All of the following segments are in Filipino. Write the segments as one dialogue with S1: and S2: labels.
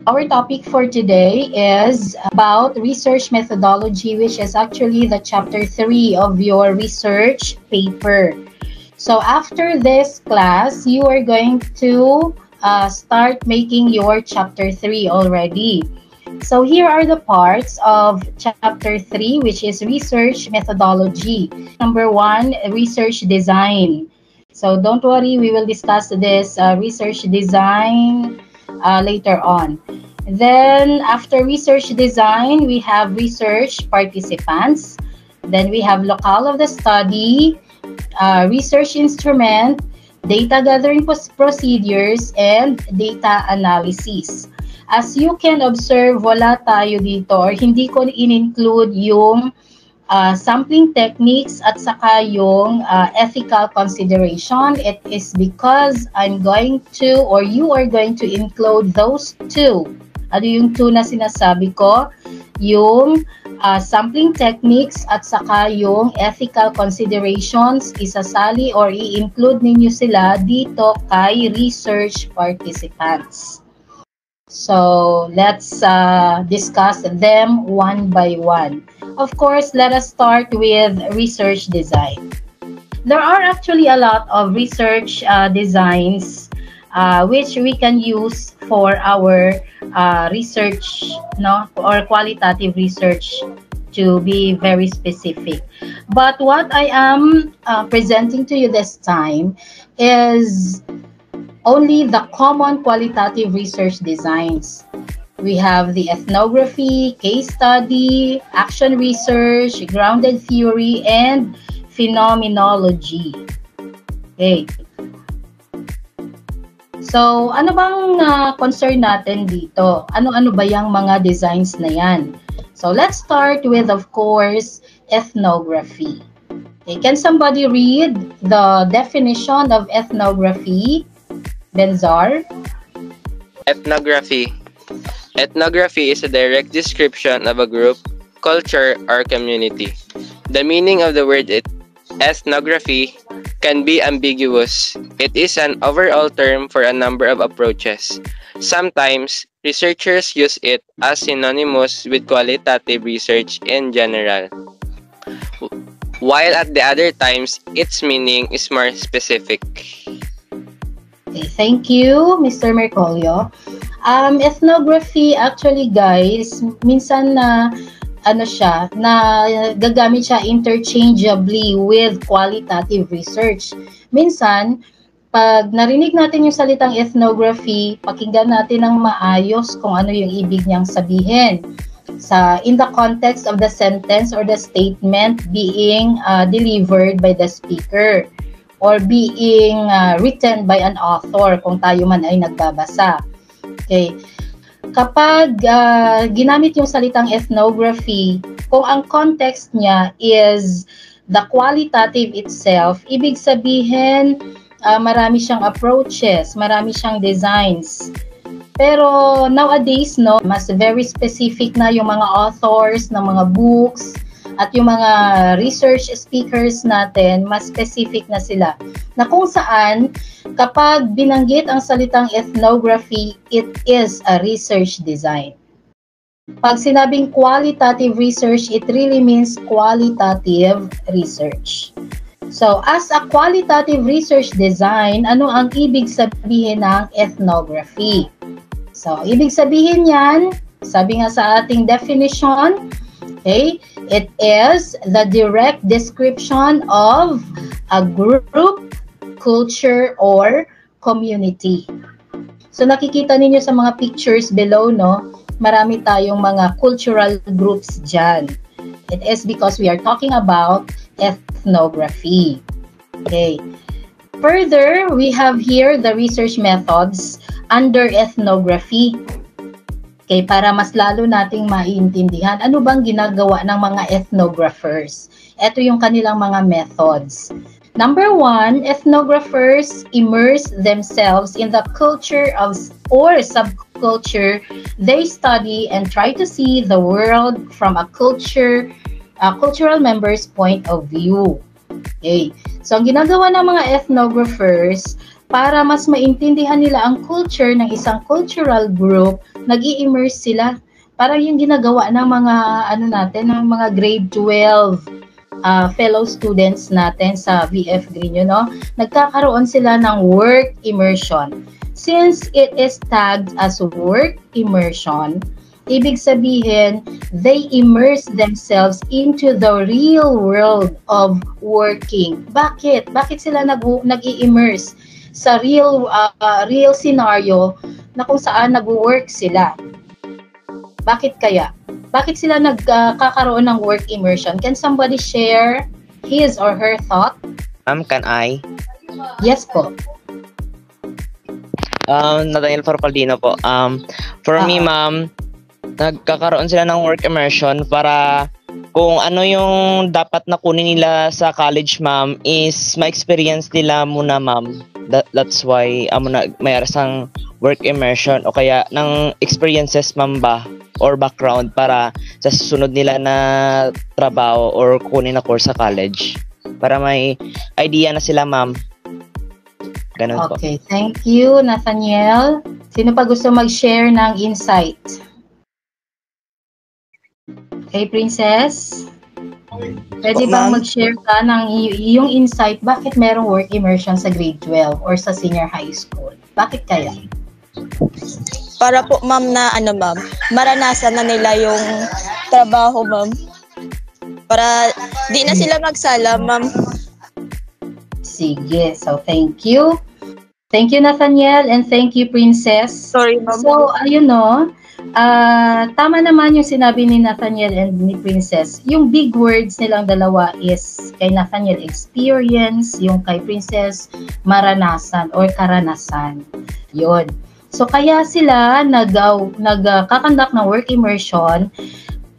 S1: Our topic for today is about research methodology, which is actually the chapter 3 of your research paper. So after this class, you are going to start making your chapter 3 already. So here are the parts of chapter 3, which is research methodology. Number 1, research design. So don't worry, we will discuss this research design later on. Then after research design, we have research participants. Then we have locale of the study, research instrument, data gathering procedures, and data analysis. As you can observe, wala tayo dito or hindi ko in-include yung sampling techniques at saka yung ethical consideration. It is because I'm going to or you are going to include those two. Ano yung two na sinasabi ko? Yung sampling techniques at saka yung ethical considerations, isasali or i-include ninyo sila dito kay research participants. So let's discuss them one by one. Of course, let us start with research design. There are actually a lot of research designs which we can use for our research, or qualitative research, to be very specific. But what I am presenting to you this time is only the common qualitative research designs. We have the ethnography, case study, action research, grounded theory, and phenomenology. Okay. So, ano bang concern natin dito? Ano-ano ba yung mga designs na yan? So, let's start with, of course, ethnography. Okay. Can somebody read the definition of ethnography? Benzar?
S2: Ethnography. Ethnography is a direct description of a group, culture, or community. The meaning of the word ethnography can be ambiguous. It is an overall term for a number of approaches. Sometimes, researchers use it as synonymous with qualitative research in general, while at the other times, its meaning is more specific.
S1: Okay, thank you, Mr. Mercolio. Ethnography, actually, guys, minsan na gagamit siya interchangeably with qualitative research. Minsan, pag narinig natin yung salitang ethnography, pakinggan natin ng maayos kung ano yung ibig niyang sabihin. In the context of the sentence or the statement being delivered by the speaker, or being written by an author kung tayo man ay nagbabasa. Okay. Kapag ginamit yung salitang ethnography, kung ang context niya is the qualitative itself, ibig sabihin marami siyang approaches, marami siyang designs. Pero nowadays, mas very specific na yung mga authors ng mga books, at yung mga research speakers natin, mas specific na sila. Na kung saan, kapag binanggit ang salitang ethnography, it is a research design. Pag sinabing qualitative research, it really means qualitative research. So, as a qualitative research design, ano ang ibig sabihin ng ethnography? So, ibig sabihin yan, sabi nga sa ating definition, okay, it is the direct description of a group, culture, or community. So nakikita ninyo sa mga pictures below, marami tayong mga cultural groups dyan. It is because we are talking about ethnography. Okay. Further, we have here the research methods under ethnography. Okay, para mas lalo nating maiintindihan, ano bang ginagawa ng mga ethnographers? Ito yung kanilang mga methods. Number 1, ethnographers immerse themselves in the culture of or subculture they study and try to see the world from a cultural member's point of view. Okay. So, ang ginagawa ng mga ethnographers, para mas maintindihan nila ang culture ng isang cultural group, nag-i-immerse sila. Parang yung ginagawa ng mga ng mga grade 12 fellow students natin sa VF Green, nagkakaroon sila ng work immersion. Since it is tagged as work immersion, ibig sabihin, they immerse themselves into the real world of working. Bakit? Bakit sila nag-i-immerse sa real scenario na kung saan nag-work sila? Bakit kaya? Bakit sila nagkakaroon ng work immersion? Can somebody share his or her thought?
S3: Can I?
S1: Yes po.
S3: Nathaniel Farfaldino po. For me, ma'am, nagkakaroon sila ng work immersion para kung ano yung dapat na kunin nila sa college, ma'am, is ma-experience nila muna, ma'am. That's why may arasang work immersion o kaya ng experiences, ma'am, ba or background para sa susunod nila na trabaho or kunin na course sa college. Para may idea na sila, ma'am. Ganun po.
S1: Okay, thank you, Nathaniel. Sino pa gusto mag-share ng insight? Okay, Princess? Pwede bang mag-share ka ng iyong insight? Bakit merong work immersion sa grade 12 or sa senior high school? Bakit kaya?
S4: Para po, ma'am, na ma'am, maranasan na nila yung trabaho, ma'am. Para di na sila magsala, ma'am.
S1: Sige, so thank you. Thank you, Nathaniel, and thank you, Princess.
S4: Sorry, ma'am.
S1: So, ayun tama naman yung sinabi ni Nathaniel and ni Princess. Yung big words nilang dalawa is kay Nathaniel, experience, yung kay Princess, maranasan or karanasan. Yun. So, kaya sila nagkakandak ng work immersion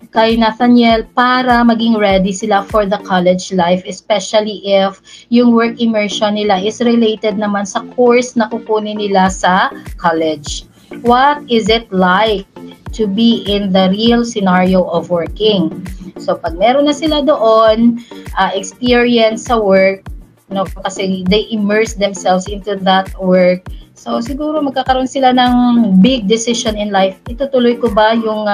S1: kay Nathaniel para maging ready sila for the college life, especially if yung work immersion nila is related naman sa course na kukunin nila sa college. What is it like to be in the real scenario of working? So, pag meron na sila doon, experience sa work, kasi they immerse themselves into that work. So, siguro magkakaroon sila ng big decision in life. Itutuloy ko ba yung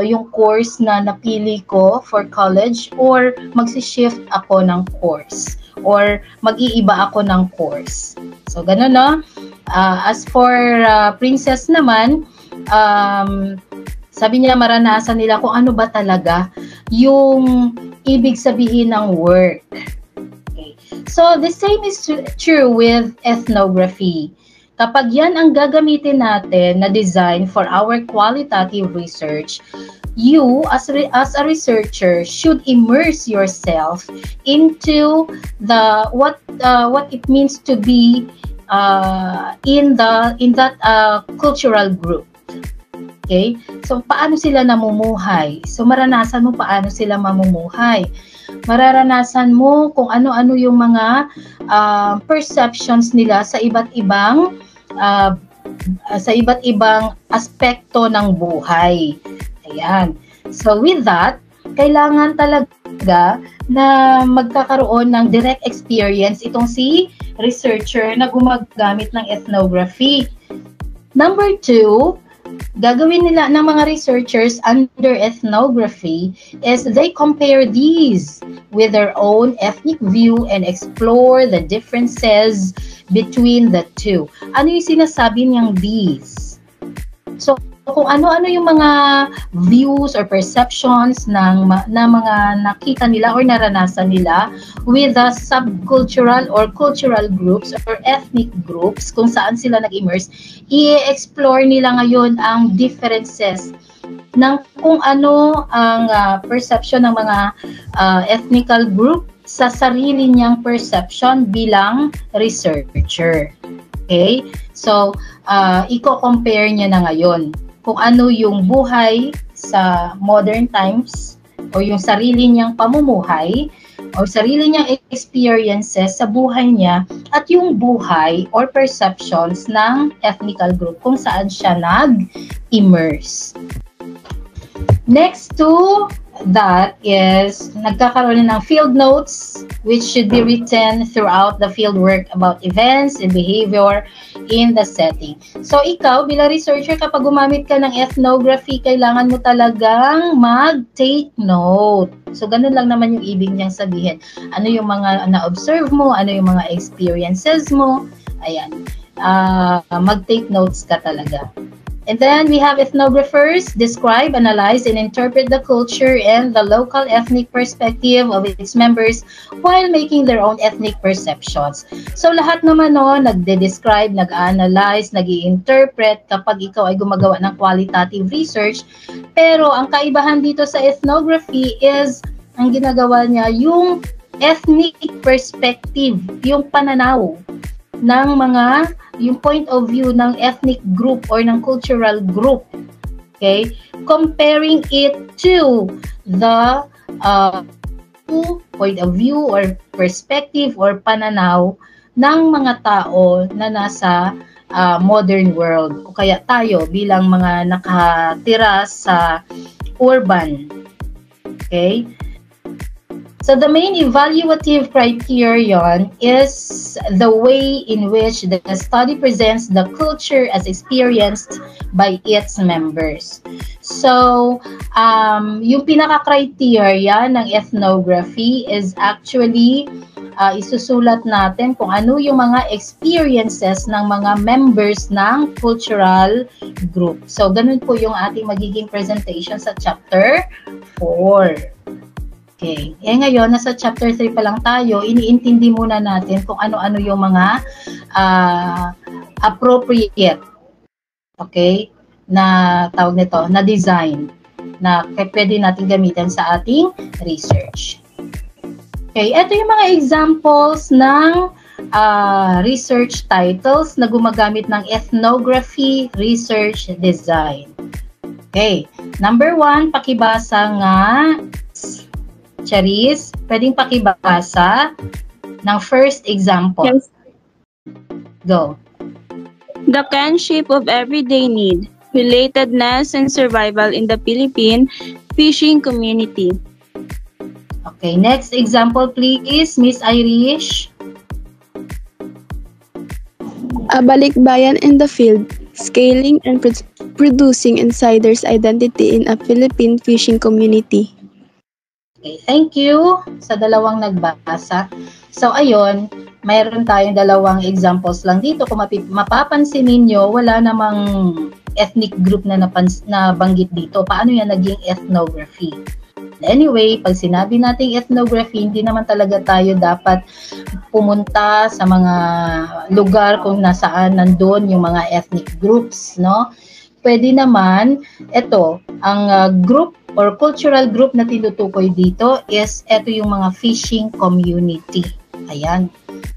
S1: yung course na napili ko for college or magsi-shift ako ng course or mag-iiba ako ng course. So, ganun, no? As for Princess naman, sabi niya maranasan nila kung ano ba talaga yung ibig sabihin ng work. So, the same is true with ethnography. Kapag yan ang gagamitin natin na design for our qualitative research, you as a researcher should immerse yourself into what it means to be in that cultural group. Okay? So, paano sila namumuhay? So, maranasan mo paano sila mamumuhay. Mararanasan mo kung ano-ano yung mga perceptions nila sa iba't ibang aspekto ng buhay. Ayan. So with that, kailangan talaga na magkakaroon ng direct experience itong si researcher na gumagamit ng ethnography. Number 2, gagawin nila ng mga researchers under ethnography is they compare these with their own ethnic view and explore the differences between the two. Ano yung sinasabi niyang these? So, kung ano-ano yung mga views or perceptions na mga nakita nila or naranasan nila with the subcultural or cultural groups or ethnic groups kung saan sila nag-immerse, i-explore nila ngayon ang differences ng kung ano ang perception ng mga ethnical group sa sarili niyang perception bilang researcher. Okay? So, i-compare niya na ngayon kung ano yung buhay sa modern times o yung sarili niyang pamumuhay o sarili niyang experiences sa buhay niya at yung buhay or perceptions ng ethnical group kung saan siya nag-immerse. Next to that is nagkakaroon ng field notes which should be written throughout the field work about events and behavior in the setting. So ikaw bilang researcher, kapag gumamit ka ng ethnography, kailangan mo talagang mag-take note. So ganun lang naman yung ibig niyang sabihin. Ano yung mga na-observe mo, ano yung mga experiences mo, ayan. Mag-take notes ka talaga. And then we have ethnographers describe, analyze, and interpret the culture and the local ethnic perspective of its members while making their own ethnic perceptions. So lahat naman nagde-describe, nag-analyze, nag-i-interpret kapag ikaw ay gumagawa ng qualitative research. Pero ang kaibahan dito sa ethnography is ang ginagawa niya yung ethnic perspective, yung pananaw ng yung point of view ng ethnic group or ng cultural group. Okay? Comparing it to the point of view or perspective or pananaw ng mga tao na nasa modern world. O kaya tayo bilang mga nakatira sa urban. Okay? So the main evaluative criterion is the way in which the study presents the culture as experienced by its members. So yung pinaka-criteria ng ethnography is actually isusulat natin kung ano yung mga experiences ng mga members ng cultural group. So ganun po yung ating magiging presentation sa chapter 4. Okay. Ngayon, nasa chapter 3 pa lang tayo, iniintindi muna natin kung ano-ano yung mga appropriate, okay, na tawag nito, na design, na pwede natin gamitin sa ating research. Okay, ito yung mga examples ng research titles na gumagamit ng ethnography research design. Okay, number 1, pakibasa nga. Charis, pwedeng pakibasa ng first example.
S5: Yes.
S1: Go.
S5: The kinship of everyday need, relatedness and survival in the Philippine fishing community.
S1: Okay, next example please, Miss Irish.
S6: A balikbayan in the field, scaling and producing insiders' identity in a Philippine fishing community.
S1: Okay, thank you sa dalawang nagbasa. So, ayun, mayroon tayong dalawang examples lang dito. Kung mapapansin ninyo, wala namang ethnic group na nabanggit dito. Paano yan naging ethnography? Anyway, pag sinabi nating ethnography, hindi naman talaga tayo dapat pumunta sa mga lugar kung nasaan nandun yung mga ethnic groups, no? Pwede naman, ito, ang group or cultural group na tinutukoy dito is ito yung mga fishing community. Ayan.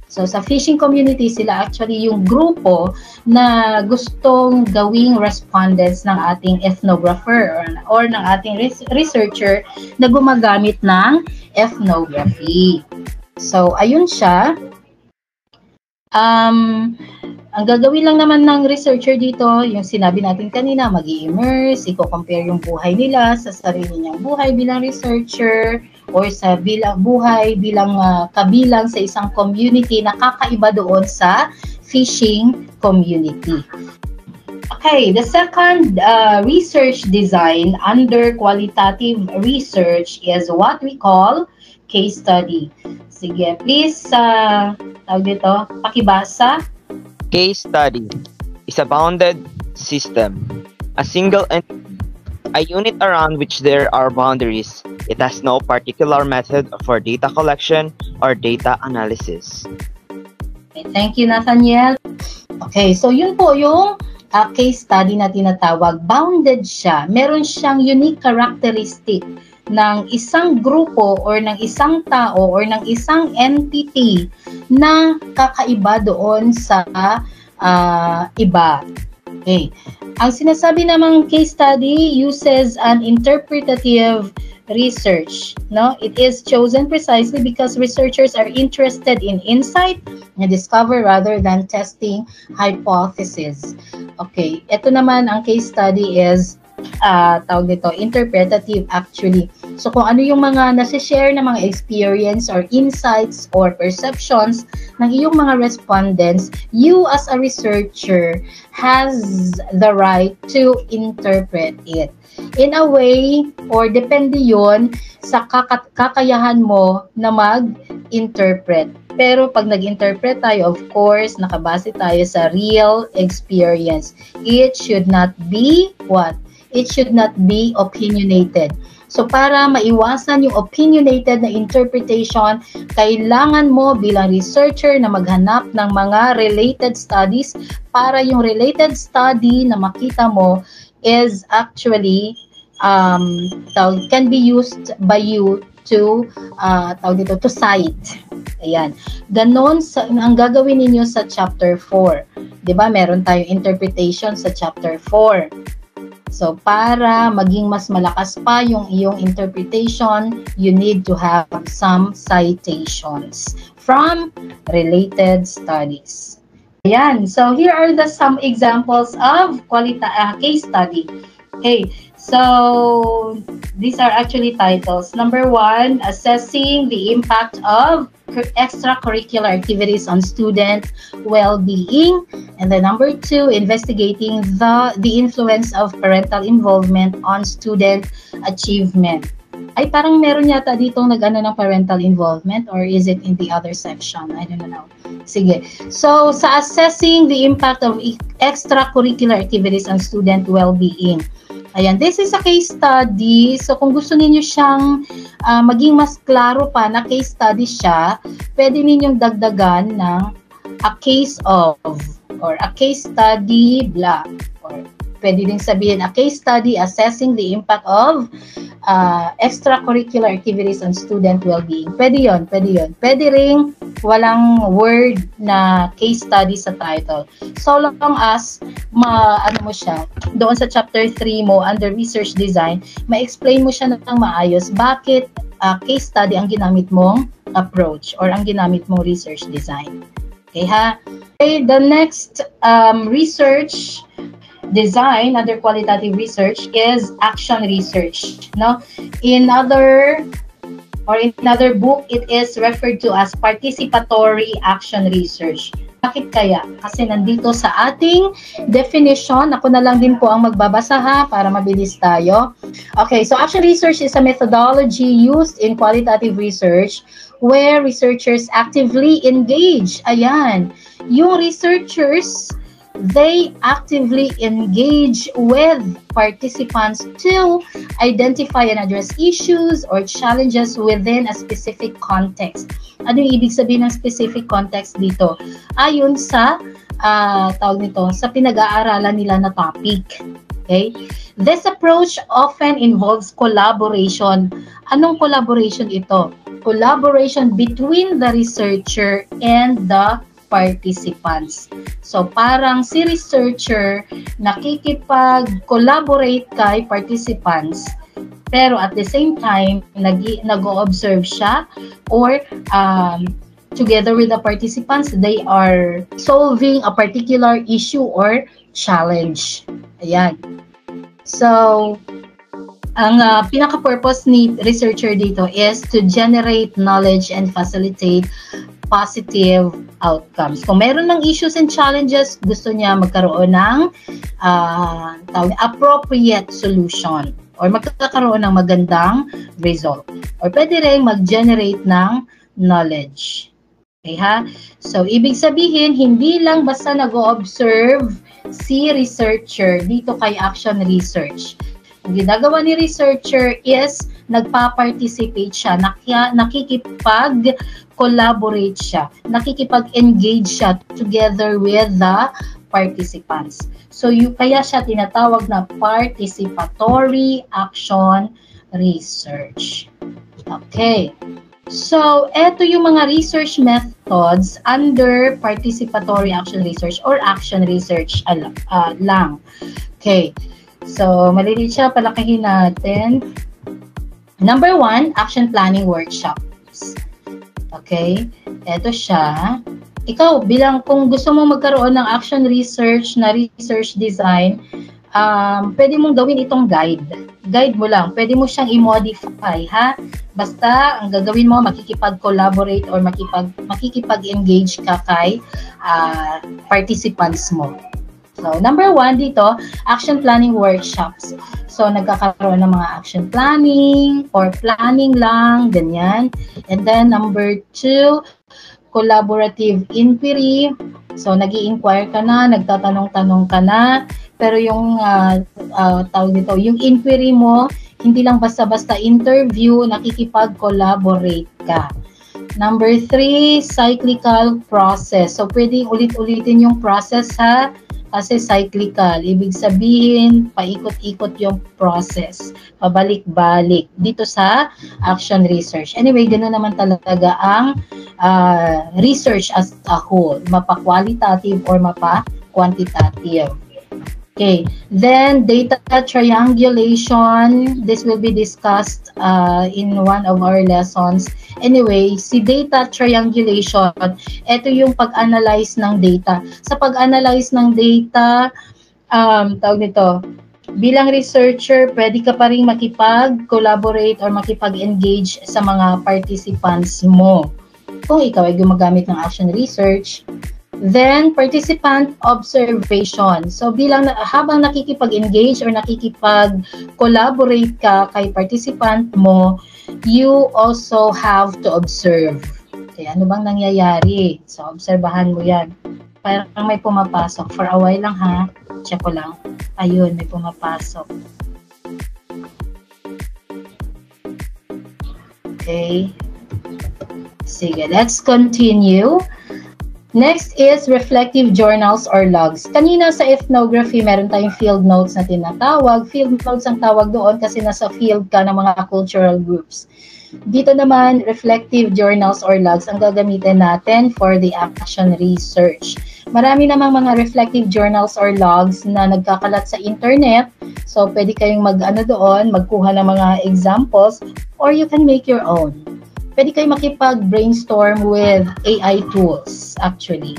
S1: So sa fishing community, sila actually yung grupo na gustong gawing respondents ng ating ethnographer or ng ating researcher na gumagamit ng ethnography. So ayun siya. Ang gagawin lang naman ng researcher dito, yung sinabi natin kanina, mag-i-immerse, i-compare yung buhay nila sa sarili niyang buhay bilang researcher or sa buhay bilang kabilang sa isang community na kakaiba doon sa fishing community. Okay, the second research design under qualitative research is what we call case study. Sige, please, tawag dito, pakibasa.
S3: Case study is a bounded system, a single entity, a unit around which there are boundaries. It has no particular method for data collection or data analysis.
S1: Okay, thank you, Nathaniel. Okay, so yun po yung case study na tinatawag. Bounded siya. Meron siyang unique characteristic ng isang grupo or ng isang tao or ng isang entity na kakaiba doon sa iba. Okay. Ang sinasabi namang case study uses an interpretative research. No? It is chosen precisely because researchers are interested in insight and discover rather than testing hypothesis. Okay. Ito naman ang case study is tawag dito, interpretative actually. So kung ano yung mga nasi-share na mga experience or insights or perceptions ng iyong mga respondents, you as a researcher has the right to interpret it. In a way, or depende yon sa kakayahan mo na mag-interpret. Pero pag nag-interpret tayo, of course, nakabase tayo sa real experience. It should not be what? It should not be opinionated. So para maiwasan yung opinionated na interpretation, kailangan mo bilang researcher na maghanap ng mga related studies para yung related study na makita mo is actually can be used by you to to cite. Ayan. Ganon ang gagawin ninyo sa chapter 4. 'Di ba? Meron tayong interpretation sa chapter 4. So para maging mas malakas pa yung iyong interpretation, you need to have some citations from related studies. Ayan. So here are some examples of case study. Okay. So these are actually titles. Number 1, assessing the impact of extracurricular activities on student well-being. And then number 2, investigating the influence of parental involvement on student achievement. Ay, parang meron yata ditong nag-ano ng parental involvement, or is it in the other section? I don't know. Sige. So, sa assessing the impact of extracurricular activities on student well-being. Ayan, this is a case study. So, kung gusto ninyo siyang maging mas klaro pa na case study siya, pwede ninyong dagdagan ng a case of, or a case study, blah. Or pwede din sabihin, a case study assessing the impact of extracurricular activities on student well-being. Pwede yun, pwede yun. Pwede ring walang word na case study sa title. So long as ano mo siya, doon sa chapter 3 mo, under research design, ma-explain mo siya ng maayos bakit case study ang ginamit mong approach or ang ginamit mong research design. Okay ha? Okay, the next research design under qualitative research is action research. No, in another book, it is referred to as participatory action research. Bakit kaya? Kasi nandito sa ating definition, ako na lang din po ang magbabasa ha, para mabilis tayo. Okay, so action research is a methodology used in qualitative research where researchers actively engage. Ayan, yung researchers, they actively engage with participants to identify and address issues or challenges within a specific context. Ano yung ibig sabihin ng specific context dito? Ayon sa sa pinag-aaralan nila na topic. Okay? This approach often involves collaboration. Anong collaboration ito? Collaboration between the researcher and the participants. So parang si researcher nakikipag-collaborate kay participants, pero at the same time nag-o-observe siya, or together with the participants, they are solving a particular issue or challenge. Ayan. So ang pinaka-purpose ni researcher dito is to generate knowledge and facilitate positive outcomes. Kung meron ng issues and challenges, gusto niya magkaroon ng appropriate solution or magkakaroon ng magandang result. Or pwede rin mag-generate ng knowledge. Okay ha? So, ibig sabihin, hindi lang basta nag-o-observe si researcher dito kay action research. Ang ginagawa ni researcher is nagpa-participate siya, nakikipag-collaborate siya, nakikipag-engage siya together with the participants. So, kaya siya tinatawag na participatory action research. Okay. So, eto yung mga research methods under participatory action research or action research lang. Okay. So, maliliit siya, palakihin natin. Number 1, action planning workshops. Okay? Ito siya. Ikaw, bilang kung gusto mo magkaroon ng action research na research design, pwede mong gawin itong guide. Guide mo lang. Pwede mo siyang i-modify, ha? Basta, ang gagawin mo, makikipag-collaborate or makikipag-engage ka kay participants mo. So, number 1 dito, action planning workshops. So, nagkakaroon ng mga action planning or planning lang, ganyan. And then, number 2, collaborative inquiry. So, nag-i-inquire ka na, nagtatanong-tanong ka na, pero yung tawag dito, yung inquiry mo, hindi lang basta-basta interview, nakikipag-collaborate ka. Number 3, cyclical process. So, pwedeng ulit-ulitin yung process, ha? Kasi cyclical. Ibig sabihin, paikot-ikot yung process. Pabalik-balik. Dito sa action research. Anyway, gano'n naman talaga ang research as a whole. Mapa-qualitative or mapa-quantitative. Okay. Then, data triangulation. This will be discussed in one of our lessons. Anyway, si data triangulation, ito yung pag-analyze ng data. Sa pag-analyze ng data, tawag nito, bilang researcher, pwede ka pa rin makipag-collaborate or makipag-engage sa mga participants mo. Kung ikaw ay gumagamit ng action research. Then, participant observation. So, habang nakikipag-engage or nakikipag-collaborate ka kay participant mo, you also have to observe. Okay, ano bang nangyayari? So, obserbahan mo yan. Parang may pumapasok. For a while lang, ha? Check ko lang. Ayun, may pumapasok. Okay. Sige, let's continue. Next is reflective journals or logs. Kanina sa ethnography, meron tayong field notes na tinatawag. Field notes ang tawag doon kasi nasa field ka ng mga cultural groups. Dito naman, reflective journals or logs ang gagamitin natin for the action research. Marami namang mga reflective journals or logs na nagkakalat sa internet. So, pwede kayong magkuha ng mga examples or you can make your own. Pwede kayo makipag-brainstorm with AI tools, actually.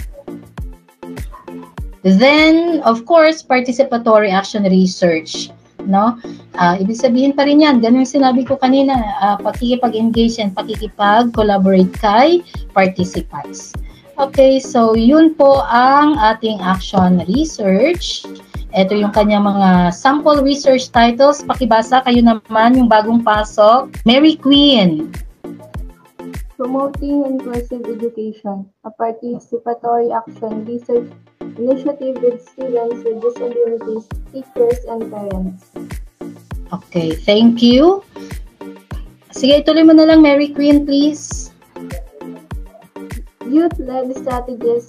S1: Then, of course, participatory action research. No? Ibig sabihin pa rin yan, ganun yung sinabi ko kanina, pakikipag-engage and pakikipag-collaborate kay participants. Okay, so yun po ang ating action research. Ito yung kanyang mga sample research titles. Pakibasa kayo naman yung bagong pasok. Mary Queen.
S7: Promoting Inclusive Education, a participatory action research initiative with students with disabilities, teachers, and parents.
S1: Okay, thank you. Sige, ituloy mo na lang, Mary Queen, please.
S7: Youth-led strategies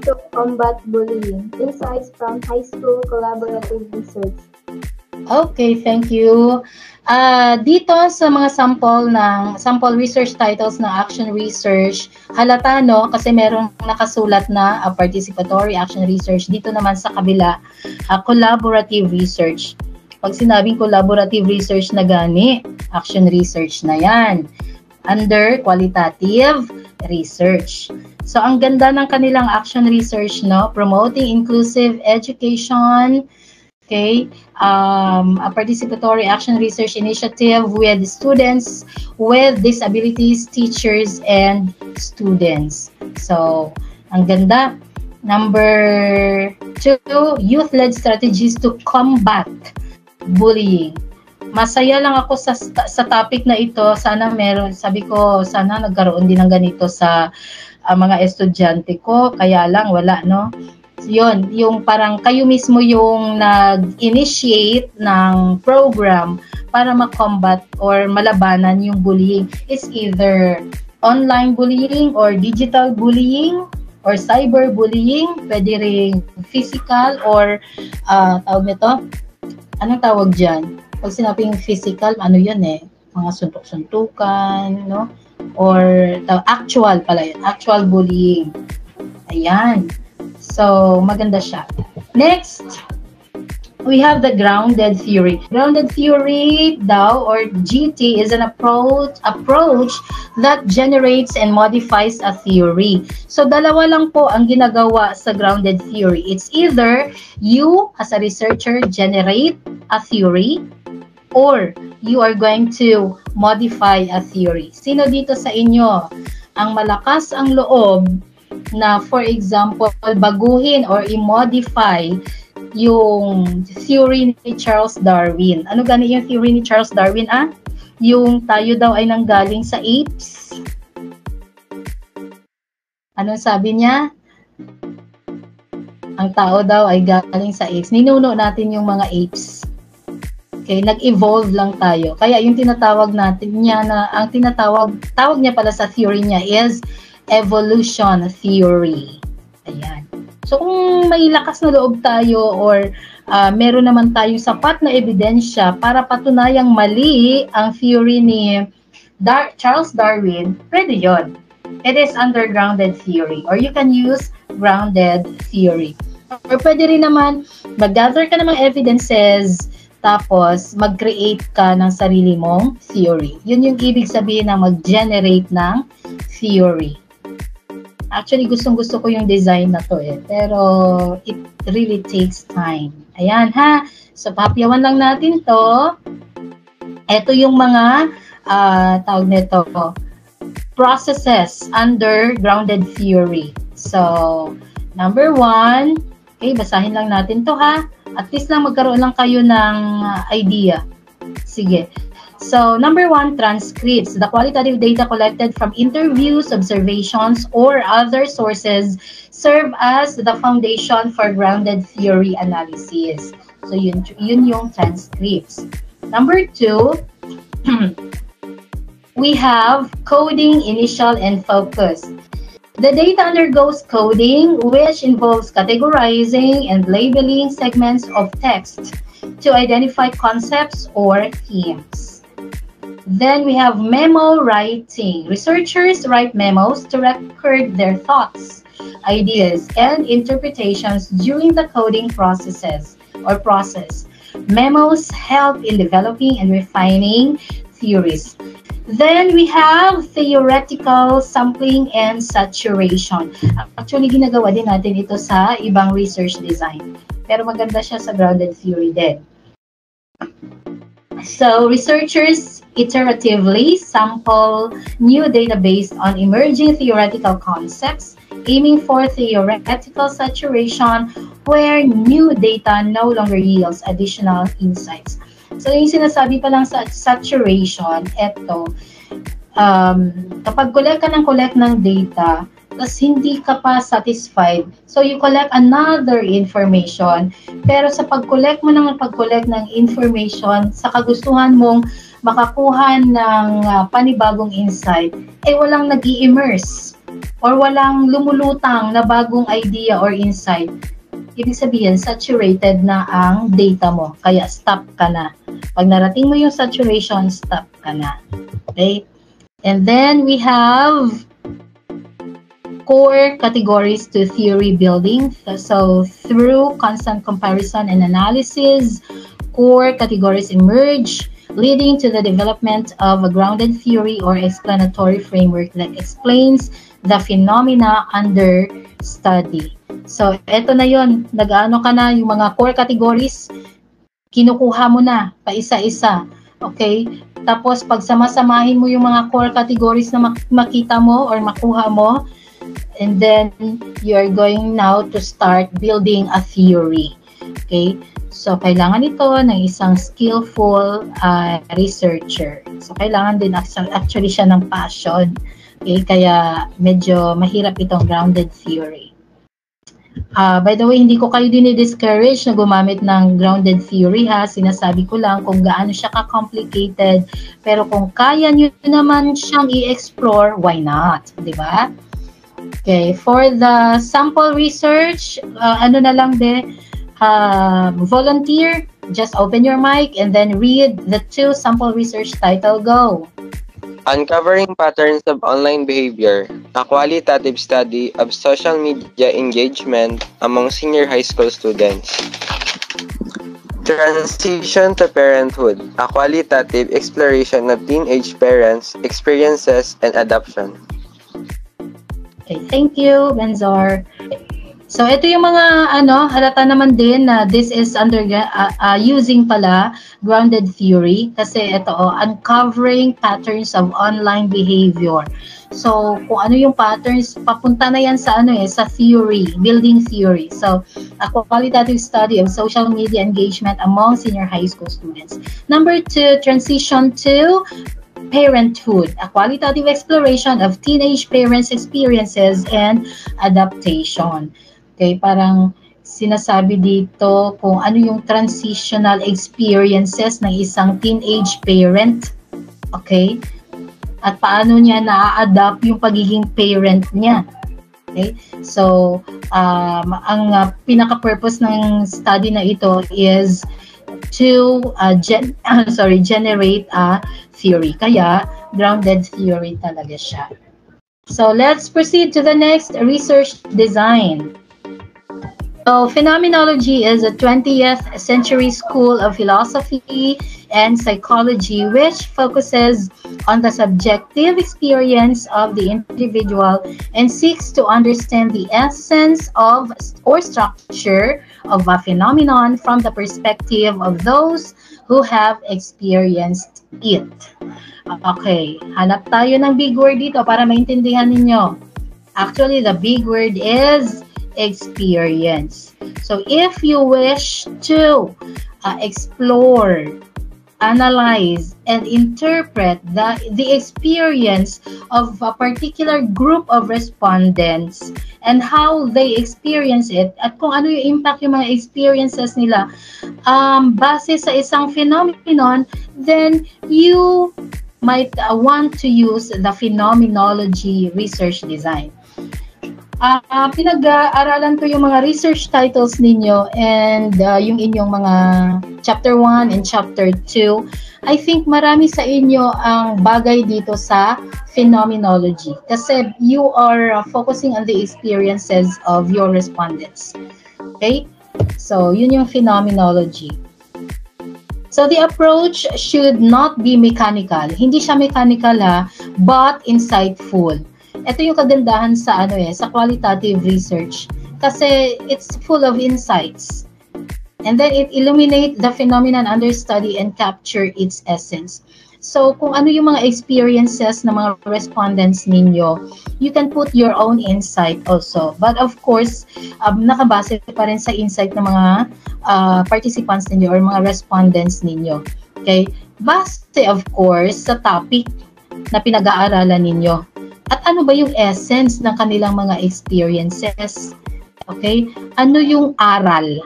S7: to combat bullying. Insights from high school collaborative research.
S1: Okay, thank you. Dito sa mga sample research titles ng action research, halata no kasi merong nakasulat na participatory action research. Dito naman sa kabila, collaborative research. Pag sinabing collaborative research na gani, action research na yan. Under qualitative research. So ang ganda ng kanilang action research, no? Promoting inclusive education. Okay, a participatory action research initiative with students with disabilities, teachers, and students. So, ang ganda. Number 2, youth-led strategies to combat bullying. Masaya lang ako sa topic na ito. Sana sana nagkaroon din ng ganito sa mga estudyante ko. Kaya lang, wala, no? Yun, yung parang kayo mismo yung nag-initiate ng program para ma-combat or malabanan yung bullying. It's either online bullying or digital bullying or cyber bullying. Pwede rin physical or tawag nito? Anong tawag dyan? Pag sinabing physical, ano yun mga suntok-suntukan, no? Or actual pala yun, actual bullying. Ayan. So, maganda siya. Next. we have the grounded theory. Grounded theory daw, or GT, is an approach that generates and modifies a theory. So dalawa lang po ang ginagawa sa grounded theory. It's either you as a researcher generate a theory, or you are going to modify a theory. Sino dito sa inyo ang malakas ang loob na, for example, baguhin or i-modify yung theory ni Charles Darwin? Ano gani yung theory ni Charles Darwin, Yung tayo daw ay nanggaling sa apes. Anong sabi niya? Ang tao daw ay galing sa apes. Ninuno natin yung mga apes. Okay, nag-evolve lang tayo. Kaya yung tinatawag natin niya na, tawag niya pala sa theory niya is evolution theory. Ayan. So kung may lakas na loob tayo, or meron naman tayong sapat na ebidensya para patunayang mali ang theory ni Charles Darwin, pwede yun. It is under grounded theory, or you can use grounded theory. Or pwede rin naman, mag-gather ka ng mga evidences, tapos mag-create ka ng sarili mong theory. Yun yung ibig sabihin na mag-generate ng theory. Actually, gustong-gusto ko yung design na to pero it really takes time. Ayan ha. So, papyawan lang natin to. Ito yung mga tawag nito, processes under grounded theory. So, number 1, okay, basahin lang natin to ha. At least lang magkaroon lang kayo ng idea. Sige. So, number 1, transcripts. The qualitative data collected from interviews, observations, or other sources serve as the foundation for grounded theory analysis. So, yun yung transcripts. Number 2, we have coding, initial, and focus. The data undergoes coding, which involves categorizing and labeling segments of text to identify concepts or themes. Then we have memo writing. Researchers write memos to record their thoughts, ideas, and interpretations during the coding process. Memos help in developing and refining theories. Then we have theoretical sampling and saturation. Actually, ginagawa din natin ito sa ibang research design. Pero maganda siya sa grounded theory din. So, researchers iteratively sample new data based on emerging theoretical concepts, aiming for theoretical saturation where new data no longer yields additional insights. So, yung sinasabi pa lang sa saturation, eto, kapag collect ng data, tapos hindi ka pa satisfied, so you collect another information, pero sa pag-collect ng information, sa kagustuhan mong makakuha ng panibagong insight, walang nag-i-immerse or walang lumulutang na bagong idea or insight. Ibig sabihin, saturated na ang data mo, kaya stop ka na. Pag narating mo yung saturation, stop ka na. Okay? And then we have core categories to theory building. So through constant comparison and analysis, core categories emerge, leading to the development of a grounded theory or explanatory framework that explains the phenomena under study. So, eto na yon, nag-ano ka na, yung mga core categories, kinukuha mo na, pa isa-isa. Okay? Tapos, pag samasamahin mo yung mga core categories na makita mo or makuha mo, and then, you're going now to start building a theory. Okay? So, kailangan ito ng isang skillful researcher. So, kailangan din actually siya ng passion. Okay? Kaya, medyo mahirap itong grounded theory. By the way, hindi ko kayo dinidiscourage na gumamit ng grounded theory ha. Sinasabi ko lang kung gaano siya ka-complicated. Pero kung kaya nyo naman siyang i-explore, why not? Diba? Okay, for the sample research, ano na lang volunteer, just open your mic and then read the 2 sample research title. Go!
S2: Uncovering Patterns of Online Behavior, a qualitative study of social media engagement among senior high school students. Transition to Parenthood, a qualitative exploration of teenage parents, experiences, and adoption.
S1: Okay, thank you, Benzor. So, ito yung mga, halata naman din na this is using pala grounded theory kasi ito, uncovering patterns of online behavior. So, kung ano yung patterns, papunta na yan sa sa theory, building theory. So, a qualitative study of social media engagement among senior high school students. Number 2, transition to parenthood, a qualitative exploration of teenage parents' experiences and adaptation. Okay, parang sinasabi dito kung ano yung transitional experiences ng isang teenage parent. Okay? At paano niya na-adapt yung pagiging parent niya. Okay? So, ang pinaka-purpose ng study na ito is to generate a theory. Kaya, grounded theory talaga siya. So, let's proceed to the next, research design. So, phenomenology is a 20th century school of philosophy and psychology which focuses on the subjective experience of the individual and seeks to understand the essence of or structure of a phenomenon from the perspective of those who have experienced it. Okay, hanap tayo ng big word dito para maintindihan ninyo. Actually, the big word is experience. So if you wish to explore, analyze, and interpret the experience of a particular group of respondents and how they experience it at kung ano yung impact yung mga experiences nila base sa isang phenomenon, then you might want to use the phenomenology research design. Pinag-aaralan ko yung mga research titles ninyo and yung inyong mga chapter 1 and chapter 2. I think marami sa inyo ang bagay dito sa phenomenology kasi you are focusing on the experiences of your respondents. Okay? So, yun yung phenomenology. So, the approach should not be mechanical. Hindi siya mechanical but insightful. Ito yung kagandahan sa sa qualitative research kasi it's full of insights. And then it illuminate the phenomenon under study and capture its essence. So kung ano yung mga experiences ng mga respondents ninyo, you can put your own insight also. But of course, nakabase pa rin sa insight ng mga participants ninyo or mga respondents ninyo. Okay? Base of course sa topic na pinag-aaralan ninyo. At ano ba yung essence ng kanilang mga experiences? Okay? Ano yung aral?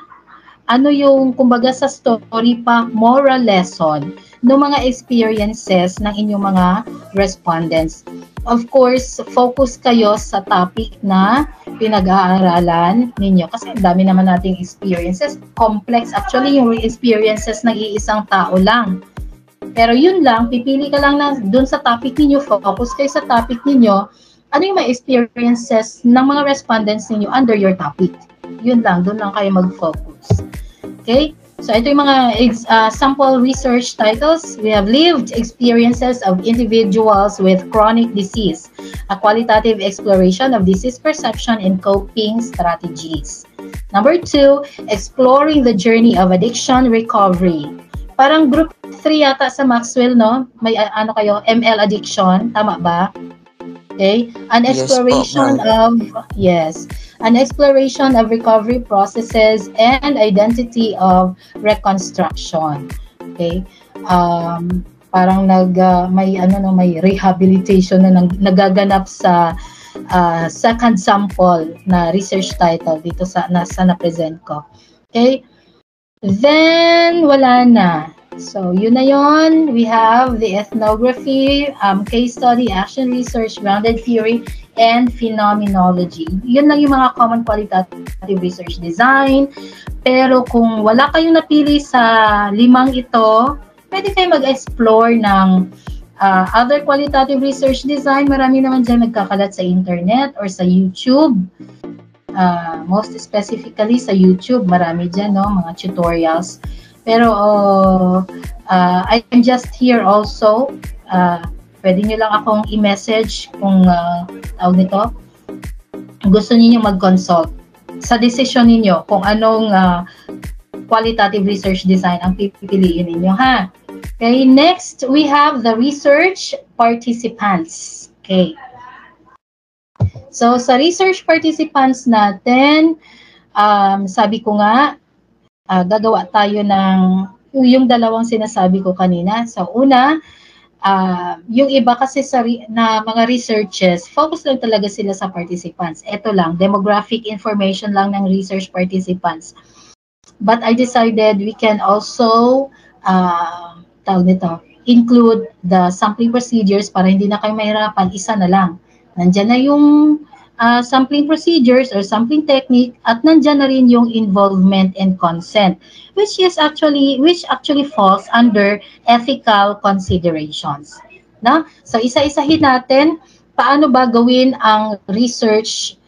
S1: Ano yung, kumbaga sa story pa, moral lesson ng mga experiences ng inyong mga respondents? Of course, focus kayo sa topic na pinag-aaralan ninyo. Kasi dami naman nating experiences. Complex. Actually, yung experiences ng iisang tao lang. Pero yun lang, pipili ka lang na dun sa topic ninyo, focus kayo sa topic ninyo, ano yung mga experiences ng mga respondents ninyo under your topic. Yun lang, dun lang kayo mag-focus. Okay? So, ito yung mga sample research titles. We have lived experiences of individuals with chronic disease, a qualitative exploration of disease perception and coping strategies. Number 2, exploring the journey of addiction recovery. Parang group 3 yata sa Maxwell, no? May kayo, ML addiction, tama ba? Okay? An exploration an exploration of recovery processes and identity of reconstruction. Okay? Parang may rehabilitation na nagaganap sa second sample na research title dito sa na-present ko. Okay? Then, wala na. So, yun na yun. We have the ethnography, case study, action research, grounded theory, and phenomenology. Yun lang yung mga common qualitative research design. Pero kung wala kayong napili sa 5 ito, pwede kayo mag-explore ng other qualitative research design. Marami naman dyan nagkakalat sa internet or sa YouTube. Most specifically sa YouTube, marami dyan, no, mga tutorials. Pero I'm just here also. Pwede nyo lang akong i-message kung tawag nito, gusto niyo mag-consult sa decision ninyo kung anong qualitative research design ang pipiliin ninyo, ha? Okay, next we have the research participants. Okay. So sa research participants natin, sabi ko nga, gagawa tayo ng yung dalawang sinasabi ko kanina. So una, yung iba kasi na mga researches, focus lang talaga sila sa participants. Ito lang, demographic information lang ng research participants. But I decided we can also include the sampling procedures para hindi na kayo mahirapan, isa na lang. Nandyan na yung sampling procedures or sampling technique at nandyan na rin yung involvement and consent, which actually falls under ethical considerations. No? So isa-isahin natin paano ba gawin ang research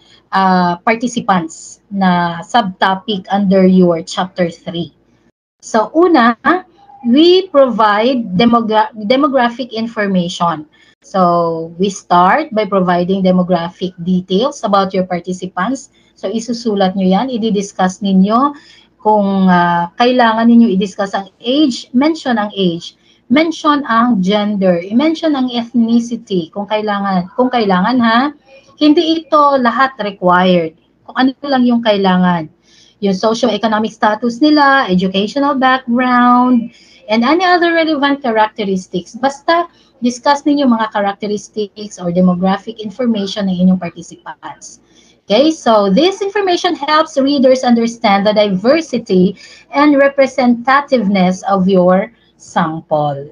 S1: participants na subtopic under your chapter 3. So una, we provide demographic information. So we start by providing demographic details about your participants. So isusulat nyo yan, i-discuss ninyo kung kailangan ninyo i-discuss ang age, mention ang age, mention ang gender, i-mention ang ethnicity kung kailangan ha. Hindi ito lahat required. Kung ano lang yung kailangan. Yung socio-economic status nila, educational background, and any other relevant characteristics. Basta discuss ninyo mga characteristics or demographic information ng inyong participants. Okay, so this information helps readers understand the diversity and representativeness of your sample.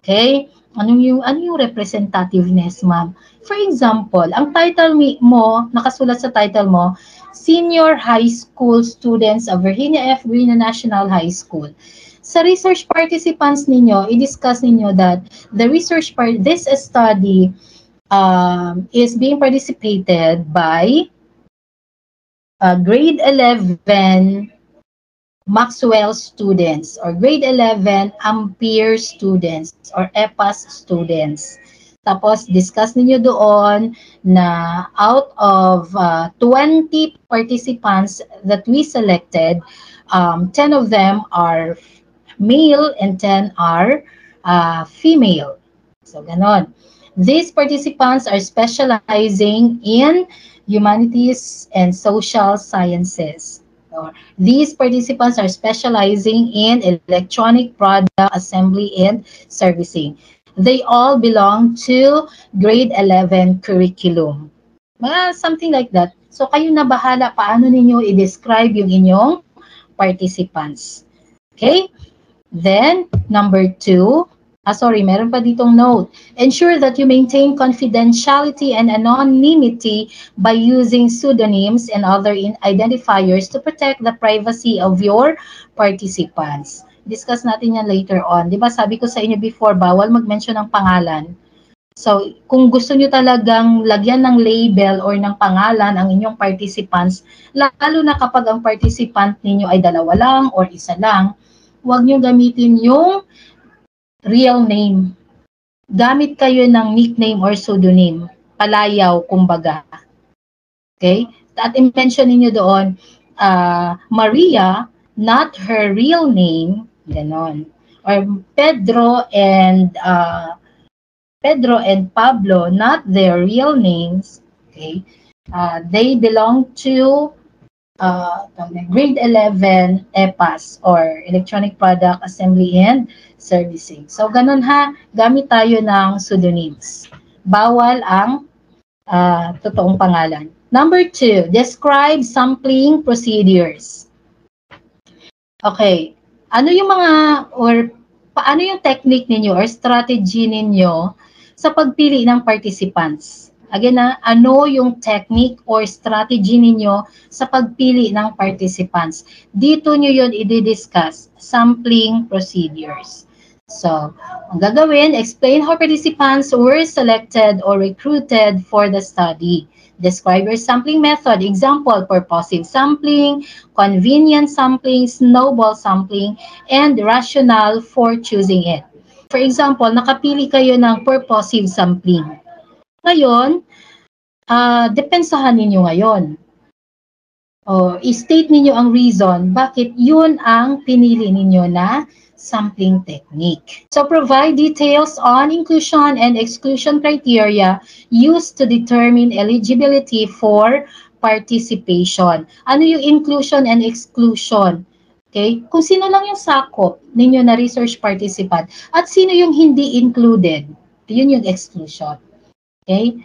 S1: Okay, ano yung representativeness, ma'am? For example, ang title mo, nakasulat sa title mo, Senior High School Students of Virginia F. Green National High School. Sa research participants ninyo, i-discuss ninyo that this study is being participated by grade 11 Maxwell students or grade 11 Ampere students or EPAS students. Tapos, discuss ninyo doon na out of 20 participants that we selected, 10 of them are male and 10 are female. So, ganon. These participants are specializing in humanities and social sciences. These participants are specializing in electronic product assembly and servicing. They all belong to grade 11 curriculum. Something like that. So, kayo na bahala paano ninyo i-describe yung inyong participants. Okay? Then, number 2, meron pa ditong note. Ensure that you maintain confidentiality and anonymity by using pseudonyms and other identifiers to protect the privacy of your participants. Discuss natin yan later on. Di ba sabi ko sa inyo before, bawal mag-mention ng pangalan. So, kung gusto nyo talagang lagyan ng label or ng pangalan ang inyong participants, lalo na kapag ang participant ninyo ay dalawa lang or isa lang, huwag nyo gamitin yung real name. Gamit kayo ng nickname or pseudonym. Palayaw, kumbaga. Okay? At i-mention ninyo doon, Maria, not her real name, ganon. Or Pedro and Pablo, not their real names. Okay? They belong to grade 11 EPAS or Electronic Product Assembly and Servicing. So, ganun ha, gamit tayo ng pseudonyms. Bawal ang totoong pangalan. Number 2, describe sampling procedures. Okay, ano yung paano yung technique ninyo or strategy ninyo sa pagpili ng participants? Again, ano yung technique or strategy ninyo sa pagpili ng participants? Dito nyo yun i-discuss, sampling procedures. So, ang gagawin, explain how participants were selected or recruited for the study. Describe your sampling method. Example, purposive sampling, convenient sampling, snowball sampling, and rationale for choosing it. For example, nakapili kayo ng purposive sampling. Ngayon, depensahan ninyo ngayon. I-state ninyo ang reason bakit yun ang pinili ninyo na sampling technique. So provide details on inclusion and exclusion criteria used to determine eligibility for participation. Ano yung inclusion and exclusion? Okay? Kung sino lang yung sakop ninyo na research participant at sino yung hindi included. Yun yung exclusion. Okay?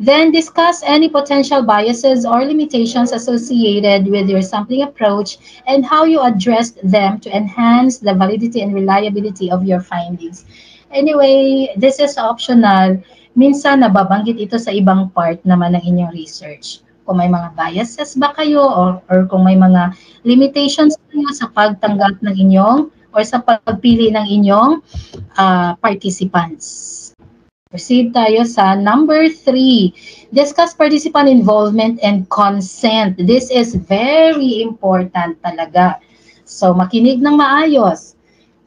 S1: Then discuss any potential biases or limitations associated with your sampling approach and how you addressed them to enhance the validity and reliability of your findings. Anyway, this is optional. Minsan nababanggit ito sa ibang part naman ng inyong research. Kung may mga biases ba kayo or kung may mga limitations kayo sa pagtanggap ng inyong or sa pagpili ng inyong participants. Proceed tayo sa number 3. Discuss participant involvement and consent. This is very important talaga. So, makinig ng maayos.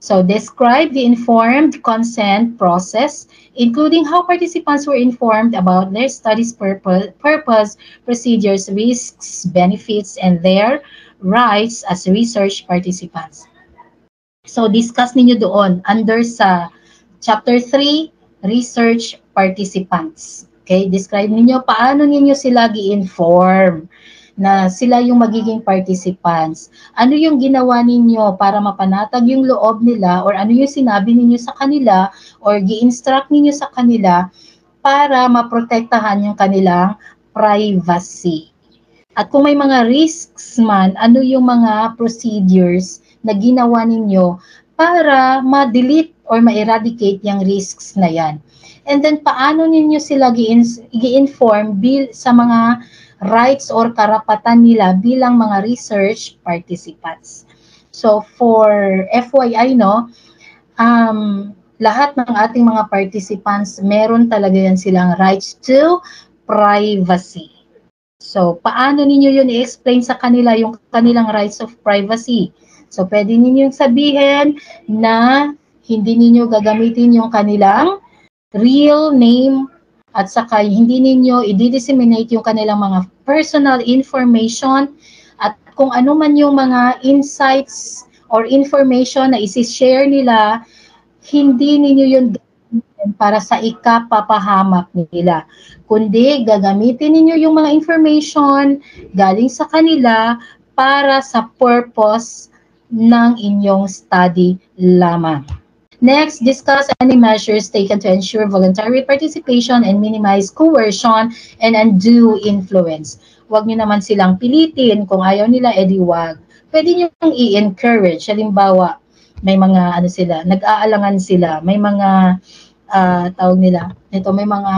S1: So, describe the informed consent process, including how participants were informed about their study's purpose, procedures, risks, benefits, and their rights as research participants. So, discuss ninyo doon under sa Chapter 3, Research Participants. Okay, describe ninyo paano ninyo sila gi-inform na sila yung magiging participants. Ano yung ginawa ninyo para mapanatag yung loob nila or ano yung sinabi ninyo sa kanila or gi-instruct ninyo sa kanila para maprotektahan yung kanilang privacy. At kung may mga risks man, ano yung mga procedures na ginawa ninyo para ma-delete or ma-eradicate yung risks na yan. And then, paano ninyo sila gi-inform sa mga rights or karapatan nila bilang mga research participants. So, for FYI, lahat ng ating mga participants, meron talaga yan silang rights to privacy. So, paano ninyo yun i-explain sa kanila yung kanilang rights of privacy? So, pwede ninyong sabihin na hindi ninyo gagamitin yung kanilang real name at saka hindi ninyo i-disseminate yung kanilang mga personal information at kung ano man yung mga insights or information na isi-share nila, hindi ninyo yun gagamitin para sa ikapapahamak nila. Kundi gagamitin ninyo yung mga information galing sa kanila para sa purpose ng inyong study lamang. Next, discuss any measures taken to ensure voluntary participation and minimize coercion and undue influence. Huwag nyo naman silang pilitin. Kung ayaw nila, edi wag. Pwede nyo i-encourage. Halimbawa, may mga nag-aalangan sila. May mga, may mga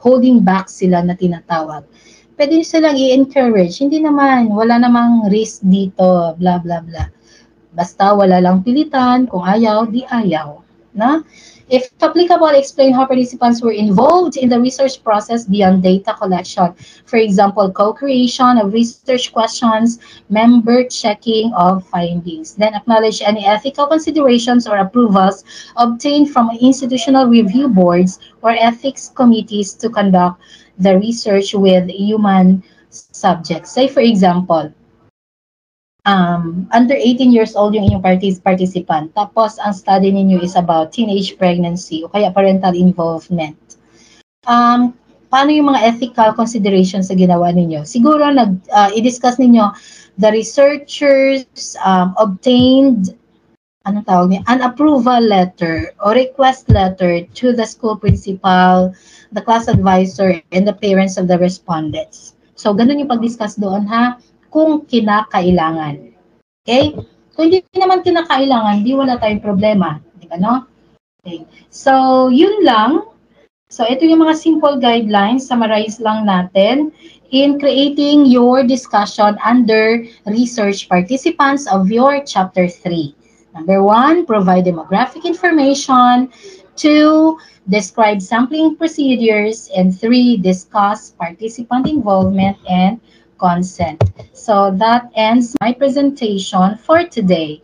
S1: holding back sila na tinatawag. Pwede nyo silang i-encourage. Hindi naman, wala namang risk dito, blah, blah, blah. Basta wala lang pilitan, kung ayaw, di ayaw. Na? If applicable, explain how participants were involved in the research process beyond data collection. For example, co-creation of research questions, member checking of findings. Then acknowledge any ethical considerations or approvals obtained from institutional review boards or ethics committees to conduct the research with human subjects. Say for example, under 18 years old yung inyong participant. Tapos, ang study ninyo is about teenage pregnancy o kaya parental involvement. Paano yung mga ethical considerations sa ginawa ninyo? Siguro, i-discuss ninyo, the researchers obtained an approval letter or request letter to the school principal, the class advisor, and the parents of the respondents. So, ganun yung pag-discuss doon, ha? Kung kinakailangan. Okay? Kung hindi naman kinakailangan, di wala tayong problema. Di ba, no? Okay. So, yun lang. So, ito yung mga simple guidelines. Summarize lang natin in creating your discussion under research participants of your Chapter 3. Number 1, provide demographic information. 2, describe sampling procedures, and 3, discuss participant involvement and consent. So that ends my presentation for today.